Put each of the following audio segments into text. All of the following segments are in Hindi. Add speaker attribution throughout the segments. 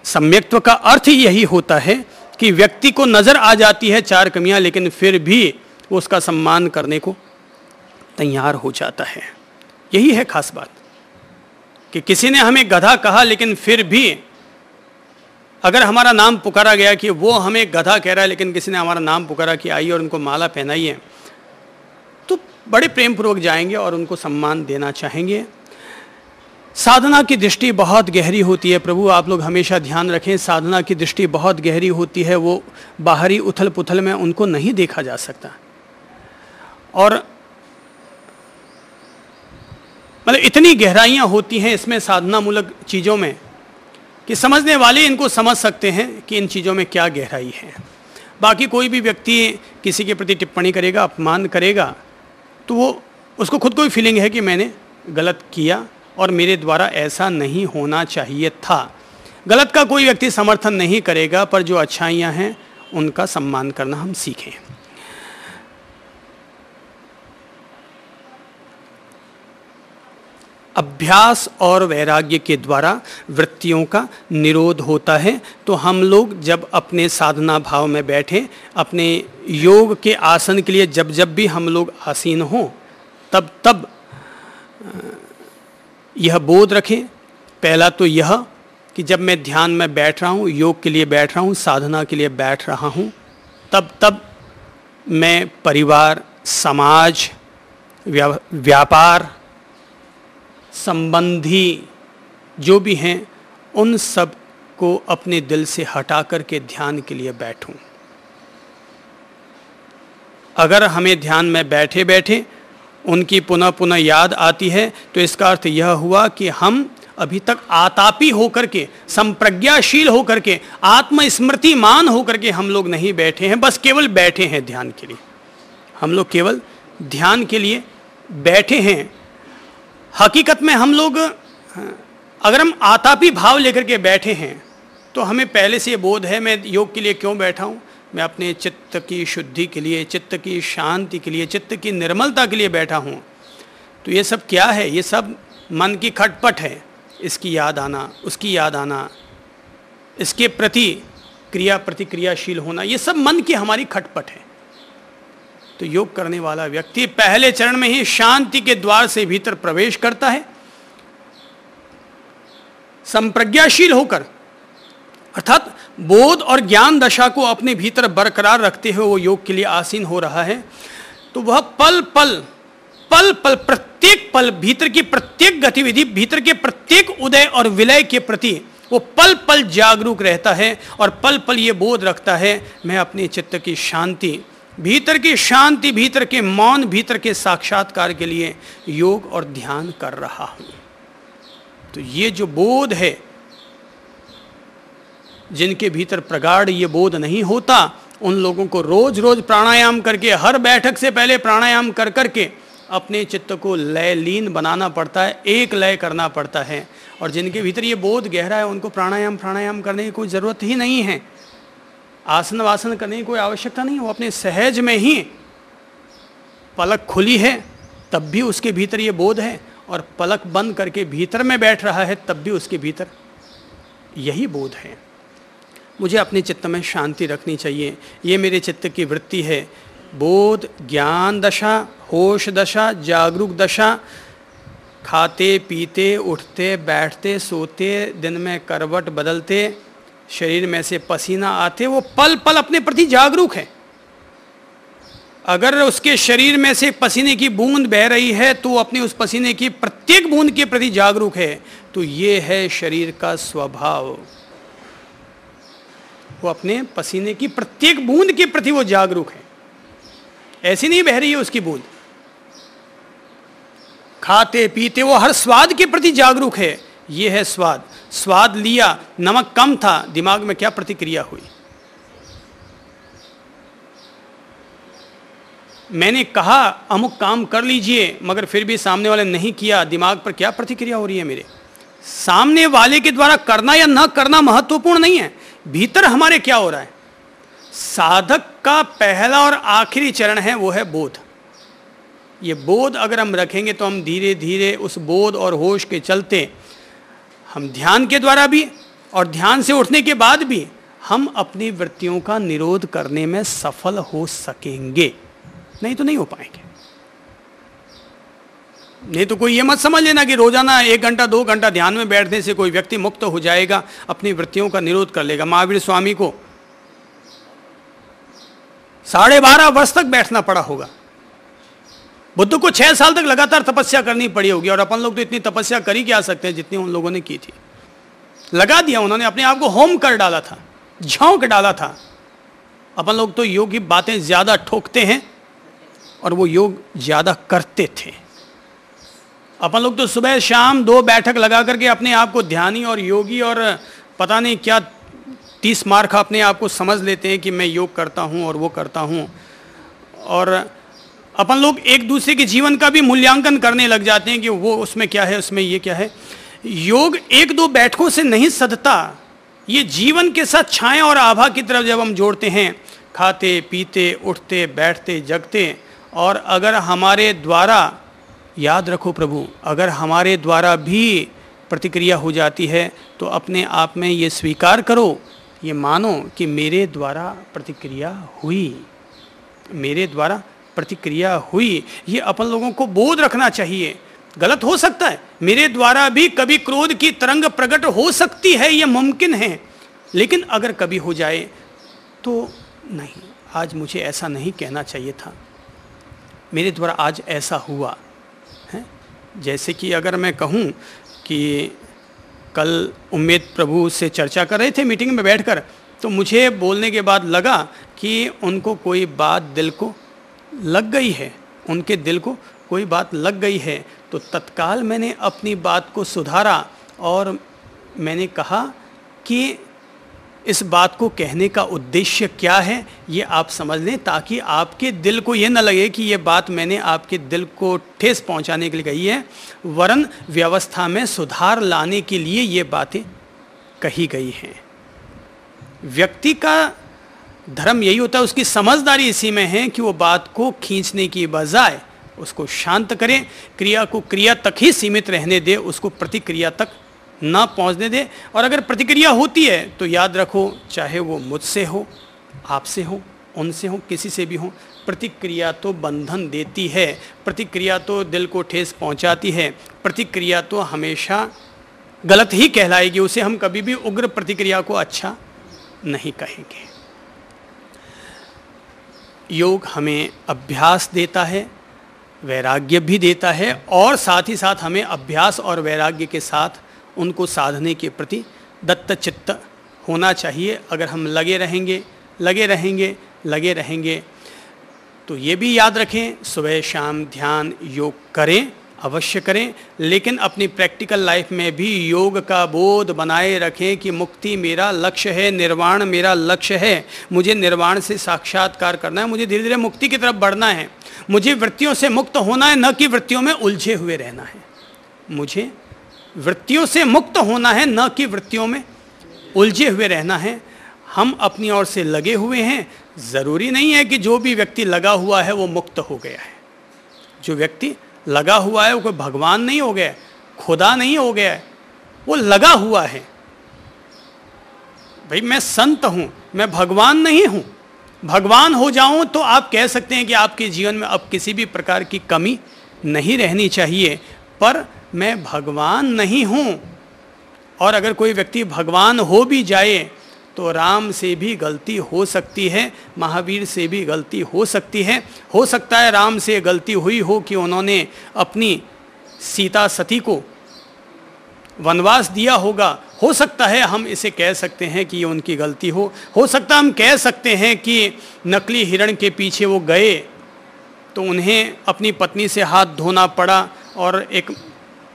Speaker 1: सम्यक्त्व का अर्थ ही यही होता है कि व्यक्ति को नजर आ जाती है चार कमियां, लेकिन फिर भी वो उसका सम्मान करने को तैयार हो जाता है। यही है खास बात कि किसी ने हमें गधा कहा, लेकिन फिर भी अगर हमारा नाम पुकारा गया कि वो हमें गधा कह रहा है, लेकिन किसी ने हमारा नाम पुकारा कि आइए और उनको माला पहनाइए, तो बड़े प्रेम पूर्वक जाएंगे और उनको सम्मान देना चाहेंगे। साधना की दृष्टि बहुत गहरी होती है। प्रभु आप लोग हमेशा ध्यान रखें, साधना की दृष्टि बहुत गहरी होती है। वो बाहरी उथल पुथल में उनको नहीं देखा जा सकता। और मतलब इतनी गहराइयाँ होती हैं इसमें साधना मूलक चीज़ों में कि समझने वाले इनको समझ सकते हैं कि इन चीज़ों में क्या गहराई है। बाकी कोई भी व्यक्ति किसी के प्रति टिप्पणी करेगा, अपमान करेगा, तो वो उसको खुद को ही फीलिंग है कि मैंने गलत किया और मेरे द्वारा ऐसा नहीं होना चाहिए था। गलत का कोई व्यक्ति समर्थन नहीं करेगा, पर जो अच्छाइयाँ हैं उनका सम्मान करना हम सीखें। अभ्यास और वैराग्य के द्वारा वृत्तियों का निरोध होता है। तो हम लोग जब अपने साधना भाव में बैठे, अपने योग के आसन के लिए जब जब भी हम लोग आसीन हों, तब तब यह बोध रखें। पहला तो यह कि जब मैं ध्यान में बैठ रहा हूँ, योग के लिए बैठ रहा हूँ, साधना के लिए बैठ रहा हूँ, तब मैं परिवार, समाज, व्यापार संबंधी जो भी हैं उन सब को अपने दिल से हटा करके ध्यान के लिए बैठूं। अगर हमें ध्यान में बैठे बैठे उनकी पुनः पुनः याद आती है, तो इसका अर्थ यह हुआ कि हम अभी तक आतापी होकर के, संप्रज्ञाशील होकर के, आत्मस्मृतिमान होकर के हम लोग नहीं बैठे हैं, बस केवल बैठे हैं ध्यान के लिए। हम लोग केवल ध्यान के लिए बैठे हैं। हकीकत में हम लोग अगर हम आतापी भाव लेकर के बैठे हैं तो हमें पहले से ये बोध है मैं योग के लिए क्यों बैठा हूँ। मैं अपने चित्त की शुद्धि के लिए, चित्त की शांति के लिए, चित्त की निर्मलता के लिए बैठा हूँ। तो ये सब क्या है? ये सब मन की खटपट है। इसकी याद आना, उसकी याद आना, इसके प्रति क्रिया प्रतिक्रियाशील होना, ये सब मन की हमारी खटपट है। तो योग करने वाला व्यक्ति पहले चरण में ही शांति के द्वार से भीतर प्रवेश करता है, संप्रज्ञाशील होकर, अर्थात बोध और ज्ञान दशा को अपने भीतर बरकरार रखते हुए वो योग के लिए आसीन हो रहा है। तो वह पल पल प्रत्येक पल भीतर की प्रत्येक गतिविधि, भीतर के प्रत्येक उदय और विलय के प्रति वो पल पल जागरूक रहता है और पल पल ये बोध रखता है मैं अपने चित्त की शांति, भीतर की शांति, भीतर के मौन, भीतर के साक्षात्कार के लिए योग और ध्यान कर रहा हूं। तो ये जो बोध है, जिनके भीतर प्रगाढ़ ये बोध नहीं होता, उन लोगों को रोज रोज प्राणायाम करके, हर बैठक से पहले प्राणायाम कर करके अपने चित्त को लयलीन बनाना पड़ता है, एक लय करना पड़ता है। और जिनके भीतर ये बोध गहरा है उनको प्राणायाम करने की कोई ज़रूरत ही नहीं है, आसन वासन करने की कोई आवश्यकता नहीं। वो अपने सहज में ही, पलक खुली है तब भी उसके भीतर ये बोध है, और पलक बंद करके भीतर में बैठ रहा है तब भी उसके भीतर यही बोध है। मुझे अपने चित्त में शांति रखनी चाहिए, ये मेरे चित्त की वृत्ति है। बोध, ज्ञान दशा, होश दशा, जागरूक दशा, खाते पीते, उठते बैठते, सोते, दिन में करवट बदलते, शरीर में से पसीना आते, वो पल पल अपने प्रति जागरूक है। अगर उसके शरीर में से पसीने की बूंद बह रही है तो अपने उस पसीने की प्रत्येक बूंद के प्रति जागरूक है। तो ये है शरीर का स्वभाव। वो अपने पसीने की प्रत्येक बूंद के प्रति वो जागरूक है, ऐसी नहीं बह रही है उसकी बूंद। खाते पीते वो हर स्वाद के प्रति जागरूक है। ये है स्वाद। स्वाद लिया, नमक कम था, दिमाग में क्या प्रतिक्रिया हुई। मैंने कहा अमुक काम कर लीजिए, मगर फिर भी सामने वाले नहीं किया, दिमाग पर क्या प्रतिक्रिया हो रही है मेरे। सामने वाले के द्वारा करना या न करना महत्वपूर्ण नहीं है, भीतर हमारे क्या हो रहा है। साधक का पहला और आखिरी चरण है वो है बोध। ये बोध अगर हम रखेंगे तो हम धीरे धीरे उस बोध और होश के चलते हम ध्यान के द्वारा भी और ध्यान से उठने के बाद भी हम अपनी वृत्तियों का निरोध करने में सफल हो सकेंगे, नहीं तो नहीं हो पाएंगे। नहीं तो कोई ये मत समझ लेना कि रोजाना 1 घंटा 2 घंटा ध्यान में बैठने से कोई व्यक्ति मुक्त हो जाएगा, अपनी वृत्तियों का निरोध कर लेगा। महावीर स्वामी को 12.5 वर्ष तक बैठना पड़ा होगा, बुद्ध को 6 साल तक लगातार तपस्या करनी पड़ी होगी, और अपन लोग तो इतनी तपस्या कर ही क्या सकते हैं जितनी उन लोगों ने की थी। लगा दिया उन्होंने, अपने आप को होम कर डाला था, झोंक डाला था। अपन लोग तो योग की बातें ज्यादा ठोकते हैं और वो योग ज्यादा करते थे। अपन लोग तो सुबह शाम 2 बैठक लगा करके अपने आप को ध्यानी और योगी और पता नहीं क्या 30 मार्क अपने आप को समझ लेते हैं कि मैं योग करता हूं और वो करता हूं। और अपन लोग एक दूसरे के जीवन का भी मूल्यांकन करने लग जाते हैं कि वो उसमें क्या है, उसमें ये क्या है। योग 1-2 बैठकों से नहीं सधता, ये जीवन के साथ छाया और आभा की तरफ जब हम जोड़ते हैं, खाते पीते उठते बैठते जगते, और अगर हमारे द्वारा, याद रखो प्रभु, अगर हमारे द्वारा भी प्रतिक्रिया हो जाती है तो अपने आप में ये स्वीकार करो, ये मानो कि मेरे द्वारा प्रतिक्रिया हुई, मेरे द्वारा प्रतिक्रिया हुई। ये अपन लोगों को बोध रखना चाहिए। गलत हो सकता है, मेरे द्वारा भी कभी क्रोध की तरंग प्रकट हो सकती है, ये मुमकिन है, लेकिन अगर कभी हो जाए तो नहीं, आज मुझे ऐसा नहीं कहना चाहिए था, मेरे द्वारा आज ऐसा हुआ है। जैसे कि अगर मैं कहूँ कि कल उम्मेद प्रभु से चर्चा कर रहे थे मीटिंग में बैठकर, तो मुझे बोलने के बाद लगा कि उनको कोई बात दिल को लग गई है, उनके दिल को कोई बात लग गई है, तो तत्काल मैंने अपनी बात को सुधारा और मैंने कहा कि इस बात को कहने का उद्देश्य क्या है ये आप समझ लें, ताकि आपके दिल को ये न लगे कि ये बात मैंने आपके दिल को ठेस पहुंचाने के लिए कही है, वरन व्यवस्था में सुधार लाने के लिए ये बातें कही गई हैं। व्यक्ति का धर्म यही होता है, उसकी समझदारी इसी में है कि वो बात को खींचने की बजाय उसको शांत करें, क्रिया को क्रिया तक ही सीमित रहने दे, उसको प्रतिक्रिया तक ना पहुंचने दे। और अगर प्रतिक्रिया होती है तो याद रखो, चाहे वो मुझसे हो, आपसे हो, उनसे हो, किसी से भी हो, प्रतिक्रिया तो बंधन देती है, प्रतिक्रिया तो दिल को ठेस पहुंचाती है, प्रतिक्रिया तो हमेशा गलत ही कहलाएगी, उसे हम कभी भी उग्र प्रतिक्रिया को अच्छा नहीं कहेंगे। योग हमें अभ्यास देता है, वैराग्य भी देता है, और साथ ही साथ हमें अभ्यास और वैराग्य के साथ उनको साधने के प्रति दत्तचित्त होना चाहिए। अगर हम लगे रहेंगे तो ये भी याद रखें, सुबह शाम ध्यान योग करें, अवश्य करें, लेकिन अपनी प्रैक्टिकल लाइफ में भी योग का बोध बनाए रखें कि मुक्ति मेरा लक्ष्य है, निर्वाण मेरा लक्ष्य है, मुझे निर्वाण से साक्षात्कार करना है, मुझे धीरे धीरे मुक्ति की तरफ बढ़ना है, मुझे वृत्तियों से मुक्त होना है, न कि वृत्तियों में उलझे हुए रहना है। मुझे वृत्तियों से मुक्त होना है, न कि वृत्तियों में उलझे हुए रहना है। हम अपनी ओर से लगे हुए हैं, ज़रूरी नहीं है कि जो भी व्यक्ति लगा हुआ है वो मुक्त हो गया है। जो व्यक्ति लगा हुआ है वो कोई भगवान नहीं हो गया, खुदा नहीं हो गया है, वो लगा हुआ है। भाई मैं संत हूं, मैं भगवान नहीं हूं। भगवान हो जाऊं तो आप कह सकते हैं कि आपके जीवन में अब किसी भी प्रकार की कमी नहीं रहनी चाहिए, पर मैं भगवान नहीं हूं। और अगर कोई व्यक्ति भगवान हो भी जाए तो राम से भी गलती हो सकती है, महावीर से भी गलती हो सकती है। हो सकता है राम से गलती हुई हो कि उन्होंने अपनी सीता सती को वनवास दिया होगा, हो सकता है हम इसे कह सकते हैं कि ये उनकी गलती हो सकता है हम कह सकते हैं कि नकली हिरण के पीछे वो गए तो उन्हें अपनी पत्नी से हाथ धोना पड़ा और एक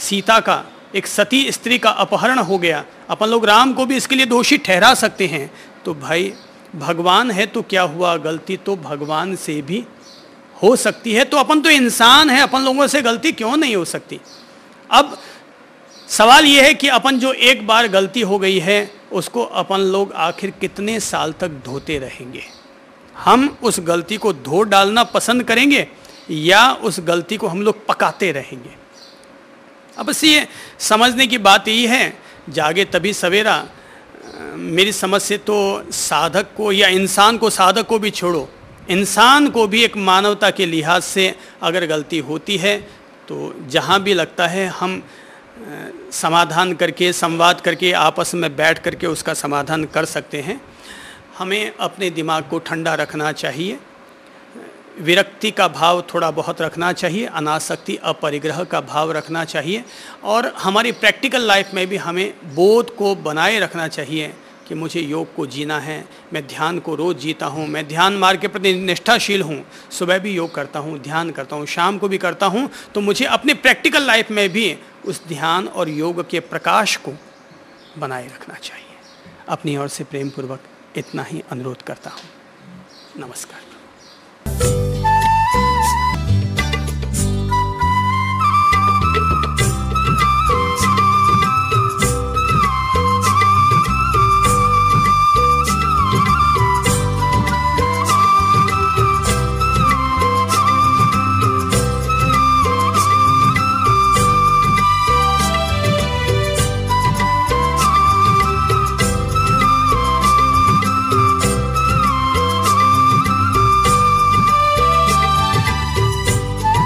Speaker 1: सीता का, एक सती स्त्री का अपहरण हो गया। अपन लोग राम को भी इसके लिए दोषी ठहरा सकते हैं। तो भाई भगवान है तो क्या हुआ, गलती तो भगवान से भी हो सकती है। तो अपन तो इंसान है, अपन लोगों से गलती क्यों नहीं हो सकती। अब सवाल यह है कि अपन जो एक बार गलती हो गई है उसको अपन लोग आखिर कितने साल तक धोते रहेंगे। हम उस गलती को धो डालना पसंद करेंगे या उस गलती को हम लोग पकाते रहेंगे। अब बस ये समझने की बात यही है, जागे तभी सवेरा। मेरी समझ से तो साधक को या इंसान को, साधक को भी छोड़ो, इंसान को भी एक मानवता के लिहाज से अगर गलती होती है तो जहाँ भी लगता है हम समाधान करके, संवाद करके, आपस में बैठ करके उसका समाधान कर सकते हैं। हमें अपने दिमाग को ठंडा रखना चाहिए, विरक्ति का भाव थोड़ा बहुत रखना चाहिए, अनासक्ति अपरिग्रह का भाव रखना चाहिए, और हमारी प्रैक्टिकल लाइफ में भी हमें बोध को बनाए रखना चाहिए कि मुझे योग को जीना है, मैं ध्यान को रोज़ जीता हूँ, मैं ध्यान मार्ग के प्रति निष्ठाशील हूँ, सुबह भी योग करता हूँ, ध्यान करता हूँ, शाम को भी करता हूँ, तो मुझे अपनी प्रैक्टिकल लाइफ में भी उस ध्यान और योग के प्रकाश को बनाए रखना चाहिए। अपनी ओर से प्रेम पूर्वक इतना ही अनुरोध करता हूँ। नमस्कार।